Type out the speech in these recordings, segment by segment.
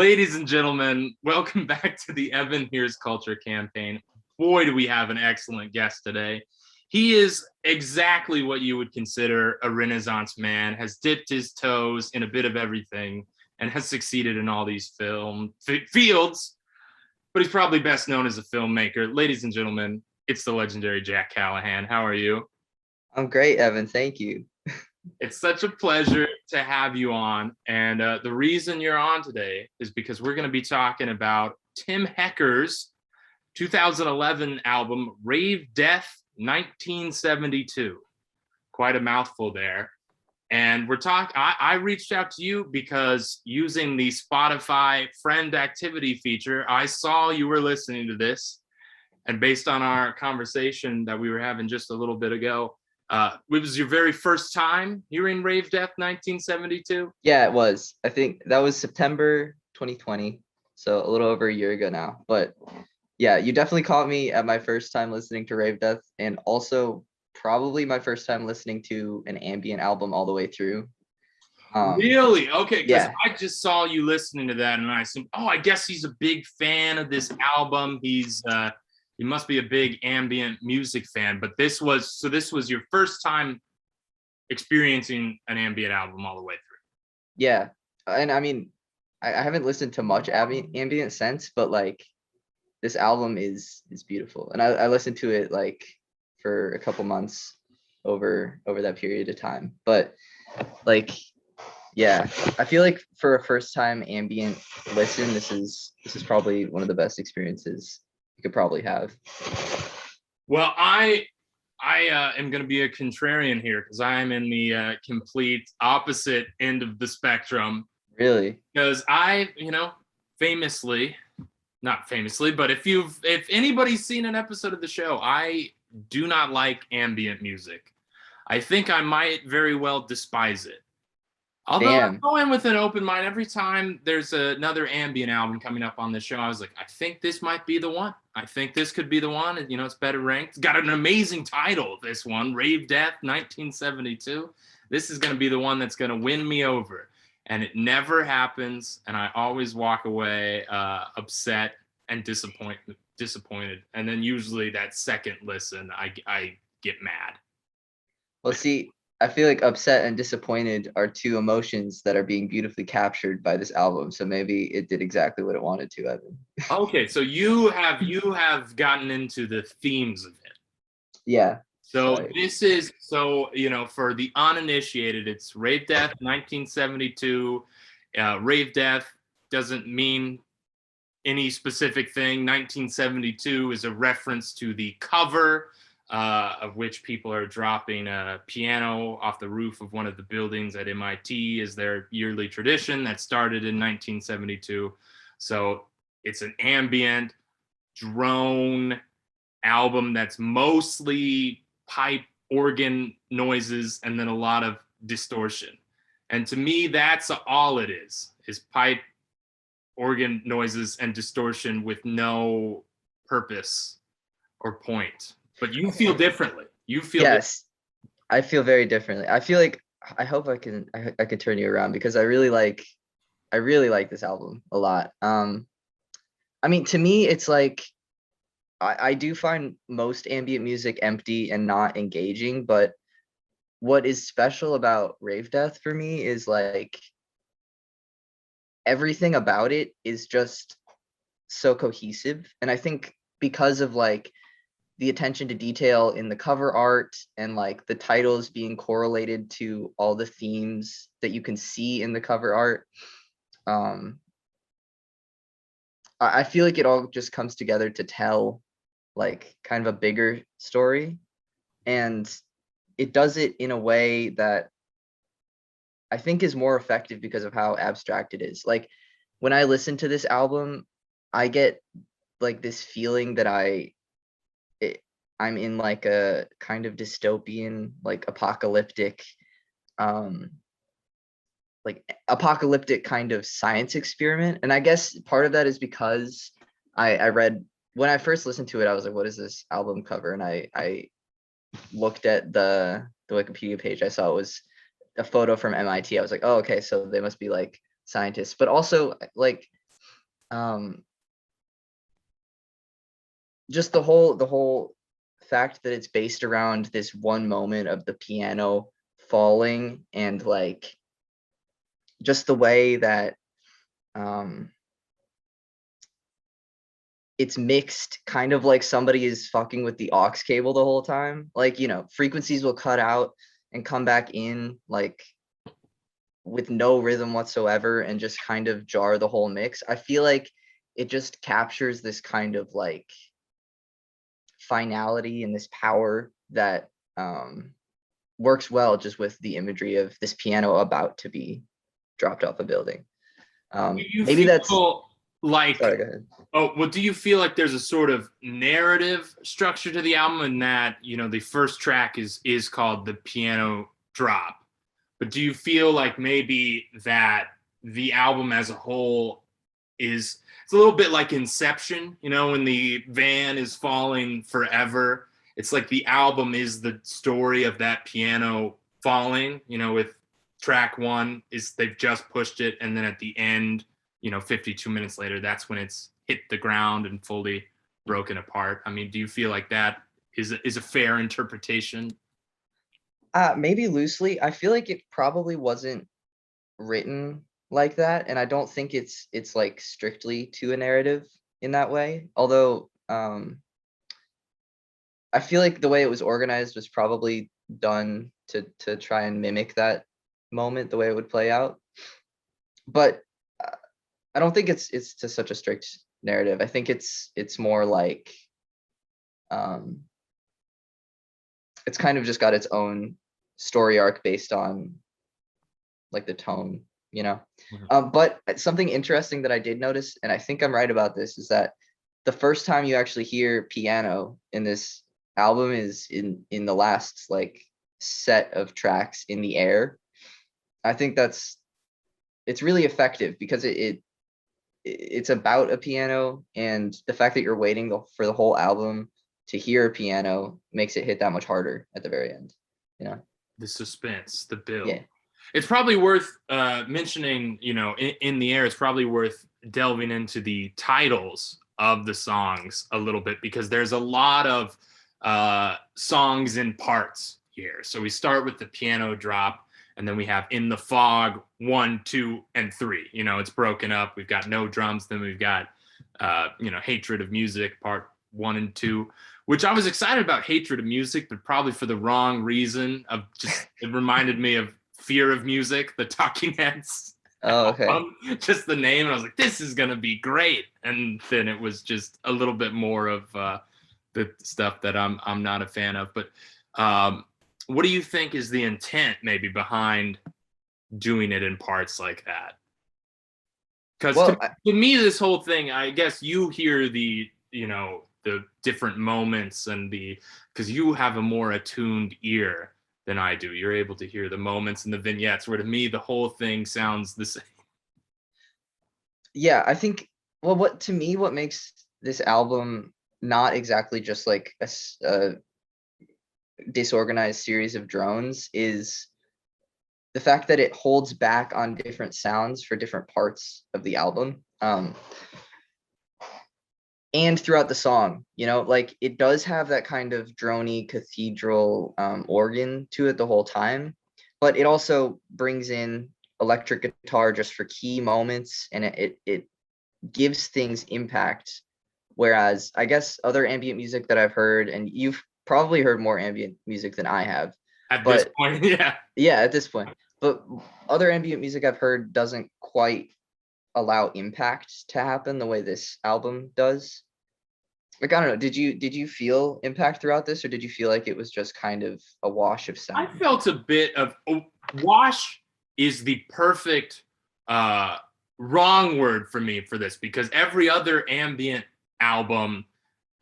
Ladies and gentlemen, welcome back to the Evan Here's Culture campaign. Boy, do we have an excellent guest today. He is exactly what you would consider a Renaissance man, has dipped his toes in a bit of everything, and has succeeded in all these film fields, but he's probably best known as a filmmaker. Ladies and gentlemen, it's the legendary Jack Callahan. How are you? I'm great, Evan. Thank you. It's such a pleasure to have you on. And the reason you're on today is because we're going to be talking about Tim Hecker's 2011 album, Ravedeath 1972. Quite a mouthful there. And we're talking, I reached out to you because using the Spotify friend activity feature, I saw you were listening to this. And based on our conversation that we were having just a little bit ago, it was your very first time hearing Ravedeath 1972? Yeah, it was. I think that was September 2020, so a little over a year ago now. But yeah, you definitely caught me at my first time listening to Ravedeath, and also probably my first time listening to an ambient album all the way through. Really? Okay, because Yeah. I just saw you listening to that, and I assumed, oh, I guess he's a big fan of this album. He must be a big ambient music fan. But this was your first time experiencing an ambient album all the way through. Yeah, and I mean, I haven't listened to much ambient since, but like this album is beautiful, and I listened to it like for a couple months over that period of time. But like, yeah, I feel like for a first time ambient listen, this is probably one of the best experiences you could probably have. Well, I am going to be a contrarian here because I am in the complete opposite end of the spectrum. Really? Because not famously, but if anybody's seen an episode of the show, I do not like ambient music. I think I might very well despise it. Although I go in with an open mind, every time there's another ambient album coming up on the show, I was like, I think this might be the one. I think this could be the one. It's better ranked. It's got an amazing title, this one, Ravedeath 1972. This is going to be the one that's going to win me over. And it never happens. And I always walk away upset and disappointed. And then usually that second listen, I get mad. Well, see, I feel like upset and disappointed are two emotions that are being beautifully captured by this album. So maybe it did exactly what it wanted to, Evan. Okay, so you have gotten into the themes of it. Yeah. So this is for the uninitiated, it's Ravedeath 1972. Ravedeath doesn't mean any specific thing. 1972 is a reference to the cover, of which people are dropping a piano off the roof of one of the buildings at MIT is their yearly tradition that started in 1972. So it's an ambient drone album that's mostly pipe organ noises and then a lot of distortion. And to me, that's all it is pipe organ noises and distortion with no purpose or point. But you feel differently. Yes, I feel very differently. I feel like I hope I can turn you around because I really like this album a lot. I mean, to me, it's like I do find most ambient music empty and not engaging, but what is special about Ravedeath for me is like everything about it is just so cohesive. And I think because of like the attention to detail in the cover art and like the titles being correlated to all the themes that you can see in the cover art, I feel like it all just comes together to tell like kind of a bigger story, and it does it in a way that I think is more effective because of how abstract it is. Like when I listen to this album, I get like this feeling that I'm in like a kind of dystopian, like apocalyptic kind of science experiment. And I guess part of that is because I read, when I first listened to it, I was like, what is this album cover? And I looked at the Wikipedia page. I saw it was a photo from MIT. I was like, oh, okay, so they must be like scientists. But also like um just the whole fact that it's based around this one moment of the piano falling, and like just the way that um it's mixed, kind of like somebody is fucking with the aux cable the whole time. Like, frequencies will cut out and come back in, like with no rhythm whatsoever, and just kind of jar the whole mix. I feel like it just captures this kind of like finality and this power that works well just with the imagery of this piano about to be dropped off a building. Do you Maybe that's feel like, sorry, go ahead. oh, well, do you feel like there's a sort of narrative structure to the album, and that, the first track is called the piano drop? But do you feel like maybe that the album as a whole it's a little bit like Inception, when the van is falling forever, it's like the album is the story of that piano falling, with track one is they've just pushed it, and then at the end, 52 minutes later, that's when it's hit the ground and fully broken apart. I mean, do you feel like that is a fair interpretation? Maybe loosely. I feel like it probably wasn't written like that, and I don't think it's like strictly to a narrative in that way. Although I feel like the way it was organized was probably done to try and mimic that moment, the way it would play out. But I don't think it's to such a strict narrative. I think it's more like it's kind of just got its own story arc based on like the tone, you know. But something interesting that I did notice, and I think I'm right about this, is that the first time you actually hear piano in this album is in the last like set of tracks, In the Air. I think it's really effective because it's about a piano, and the fact that you're waiting for the whole album to hear a piano makes it hit that much harder at the very end, you know. The suspense, the build. Yeah. It's probably worth mentioning, in the Air, it's probably worth delving into the titles of the songs a little bit, because there's a lot of songs in parts here. So we start with the piano drop, and then we have In the Fog 1, 2, and 3. It's broken up. We've got No Drums. Then we've got, Hatred of Music, part 1 and 2, which I was excited about Hatred of Music, but probably for the wrong reason. It reminded me of Fear of Music, the Talking Heads. Oh, okay. Just the name, and I was like, this is gonna be great. And then it was just a little bit more of the stuff that I'm not a fan of. But what do you think is the intent maybe behind doing it in parts like that? Because to me, this whole thing, I guess you hear the different moments, and because you have a more attuned ear than I do. You're able to hear the moments and the vignettes, where to me, the whole thing sounds the same. Yeah, I think, well, what makes this album not exactly just like a disorganized series of drones is the fact that it holds back on different sounds for different parts of the album. And throughout the song, like it does have that kind of drony cathedral organ to it the whole time, but it also brings in electric guitar just for key moments, and it gives things impact. Whereas I guess other ambient music that I've heard, and you've probably heard more ambient music than I have. At this point, yeah. Yeah, at this point. But other ambient music I've heard doesn't quite allow impact to happen the way this album does. Like, I don't know, did you feel impact throughout this, or did you feel like it was just kind of a wash of sound? I felt a bit of wash is the perfect wrong word for me for this, because every other ambient album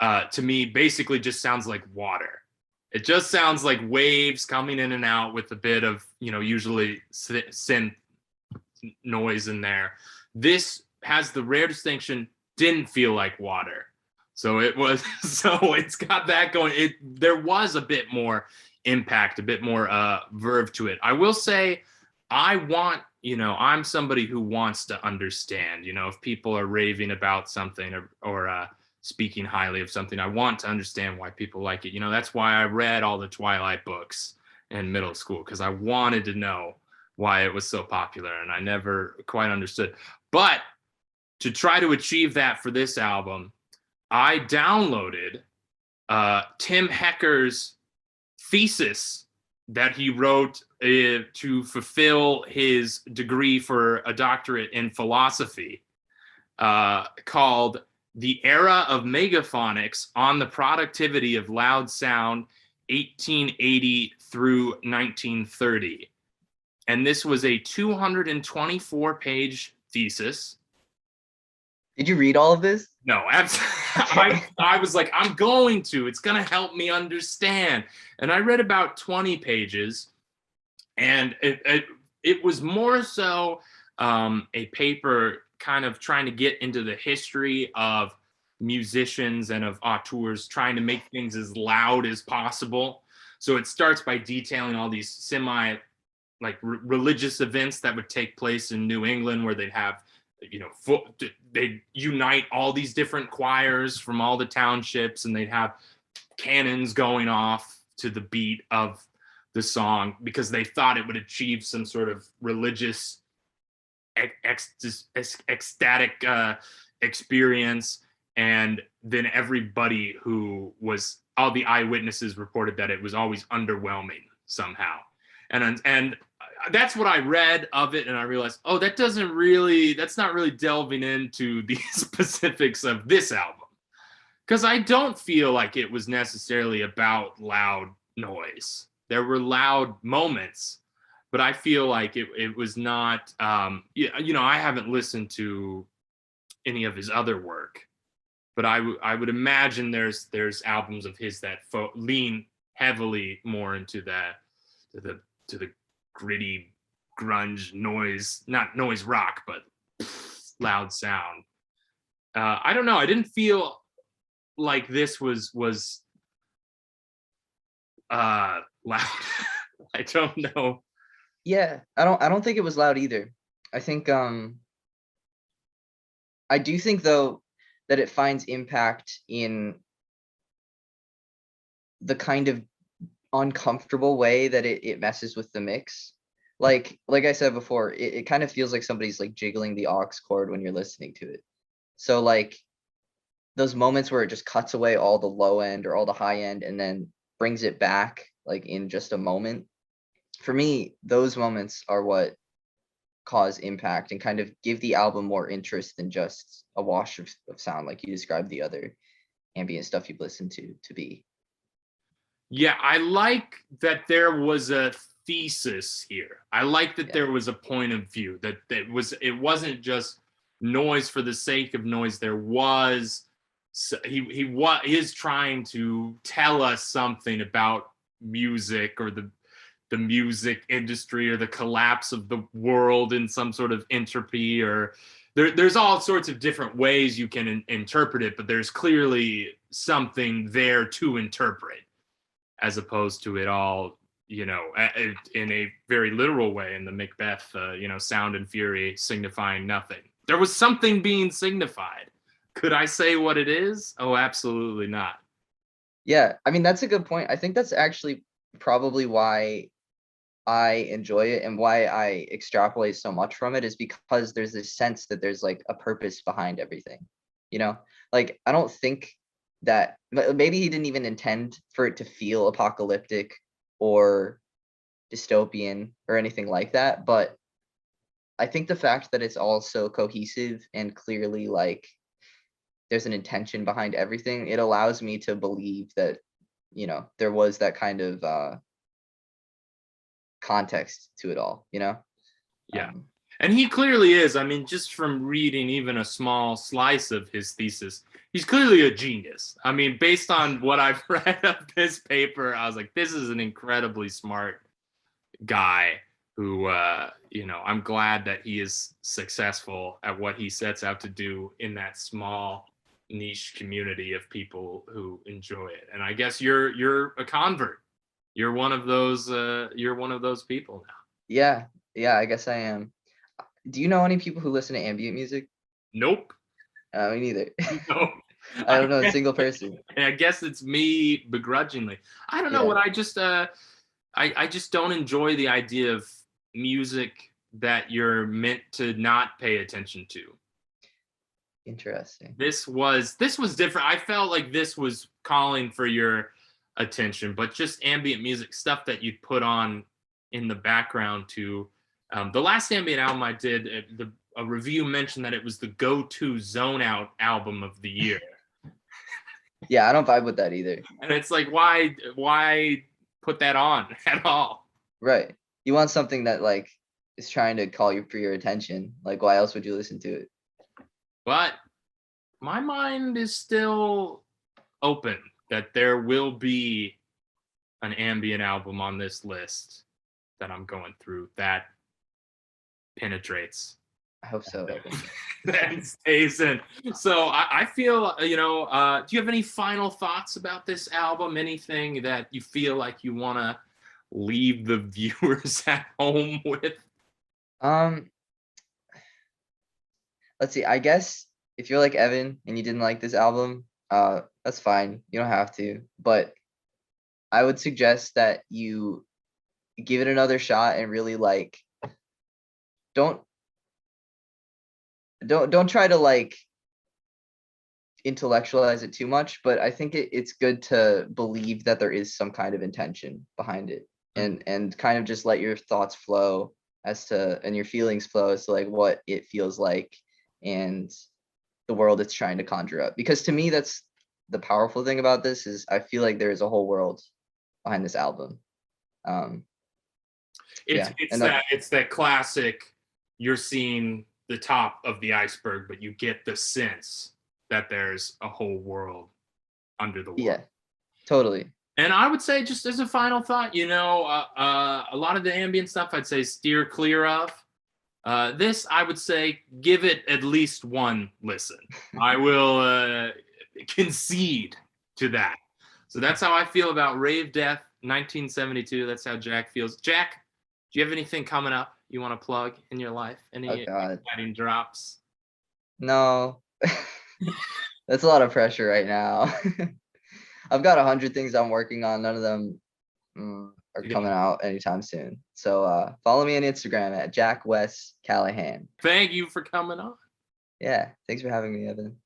to me basically just sounds like water. It just sounds like waves coming in and out with a bit of, usually synth noise in there. This has the rare distinction, didn't feel like water. So it's got that going. There was a bit more impact, a bit more verve to it. I will say I want, I'm somebody who wants to understand, if people are raving about something or speaking highly of something, I want to understand why people like it. That's why I read all the Twilight books in middle school, because I wanted to know why it was so popular, and I never quite understood. But to try to achieve that for this album, I downloaded Tim Hecker's thesis that he wrote to fulfill his degree for a doctorate in philosophy, called The Era of Megaphonics on the Productivity of Loud Sound, 1880 through 1930. And this was a 224-page thesis. Did you read all of this? No, I was like, I'm going to. It's going to help me understand. And I read about 20 pages, and it was more so a paper kind of trying to get into the history of musicians and of auteurs, trying to make things as loud as possible. So it starts by detailing all these religious events that would take place in New England, where they'd have, they unite all these different choirs from all the townships, and they'd have cannons going off to the beat of the song, because they thought it would achieve some sort of religious ecstatic experience. And then everybody all the eyewitnesses reported that it was always underwhelming somehow. And that's what I read of it, and I realized, oh, that's not really delving into the specifics of this album, because I don't feel like it was necessarily about loud noise. There were loud moments, but I feel like it was not. I haven't listened to any of his other work, but I would imagine there's albums of his that lean heavily more into the gritty grunge noise, not noise rock, but loud sound. I don't know. I didn't feel like this was loud. I don't know. Yeah, I don't think it was loud either. I think I do think though that it finds impact in the kind of uncomfortable way that it messes with the mix. Like I said before, it kind of feels like somebody's like jiggling the aux chord when you're listening to it. So like those moments where it just cuts away all the low end or all the high end and then brings it back like in just a moment. For me, those moments are what cause impact and kind of give the album more interest than just a wash of sound like you described the other ambient stuff you've listened to be. Yeah, I like that there was a thesis here. I like that there was a point of view, that it wasn't just noise for the sake of noise. There was he is trying to tell us something about music, or the music industry, or the collapse of the world in some sort of entropy, or there's all sorts of different ways you can interpret it, but there's clearly something there to interpret, as opposed to it all, in a very literal way in the Macbeth, sound and fury signifying nothing. There was something being signified. Could I say what it is? Oh, absolutely not. Yeah, I mean, that's a good point. I think that's actually probably why I enjoy it and why I extrapolate so much from it, is because there's this sense that there's like a purpose behind everything. Like I don't think that maybe he didn't even intend for it to feel apocalyptic or dystopian or anything like that, but I think the fact that it's all so cohesive and clearly like there's an intention behind everything, it allows me to believe that there was that kind of context to it all. Yeah. And he clearly is. I mean, just from reading even a small slice of his thesis, he's clearly a genius. I mean, based on what I've read of this paper, I was like, this is an incredibly smart guy who, I'm glad that he is successful at what he sets out to do in that small niche community of people who enjoy it. And I guess you're a convert. You're one of those people now. Yeah, Yeah, I guess I am. Do you know any people who listen to ambient music? Nope. Me neither. No. I don't know a single person. I guess it's me begrudgingly. I don't know Yeah, what I just don't enjoy the idea of music that you're meant to not pay attention to. interesting. This was different. I felt like this was calling for your attention, but just ambient music stuff that you'd put on in the background to the last ambient album I did, a review mentioned that it was the go-to zone out album of the year. Yeah, I don't vibe with that either. And it's like, why put that on at all? Right. You want something that like is trying to call you for your attention. Like, why else would you listen to it? But my mind is still open that there will be an ambient album on this list that I'm going through that penetrates I hope so, Evan. and stays in. So I feel, do you have any final thoughts about this album? Anything that you feel like you want to leave the viewers at home with? Um, let's see. I guess if you're like Evan and you didn't like this album, that's fine. You don't have to. But I would suggest that you give it another shot and really like don't don't try to like intellectualize it too much, but I think it's good to believe that there is some kind of intention behind it, and kind of just let your thoughts flow as to, and your feelings flow as to like what it feels like and the world it's trying to conjure up. Because to me, that's the powerful thing about this, is I feel like there is a whole world behind this album. It's Yeah, it's and that it's that classic, you're seeing the top of the iceberg, but you get the sense that there's a whole world under the water. yeah, totally. And I would say, just as a final thought, a lot of the ambient stuff I'd say steer clear of. This, I would say, give it at least one listen. I will concede to that. So that's how I feel about Ravedeath 1972. That's how Jack feels. Jack, do you have anything coming up you want to plug in your life? Oh Any God, exciting drops? no. That's a lot of pressure right now. I've got 100 things I'm working on. None of them are coming out anytime soon. So follow me on Instagram at Jack West Callahan. Thank you for coming on. Yeah, thanks for having me, Evan.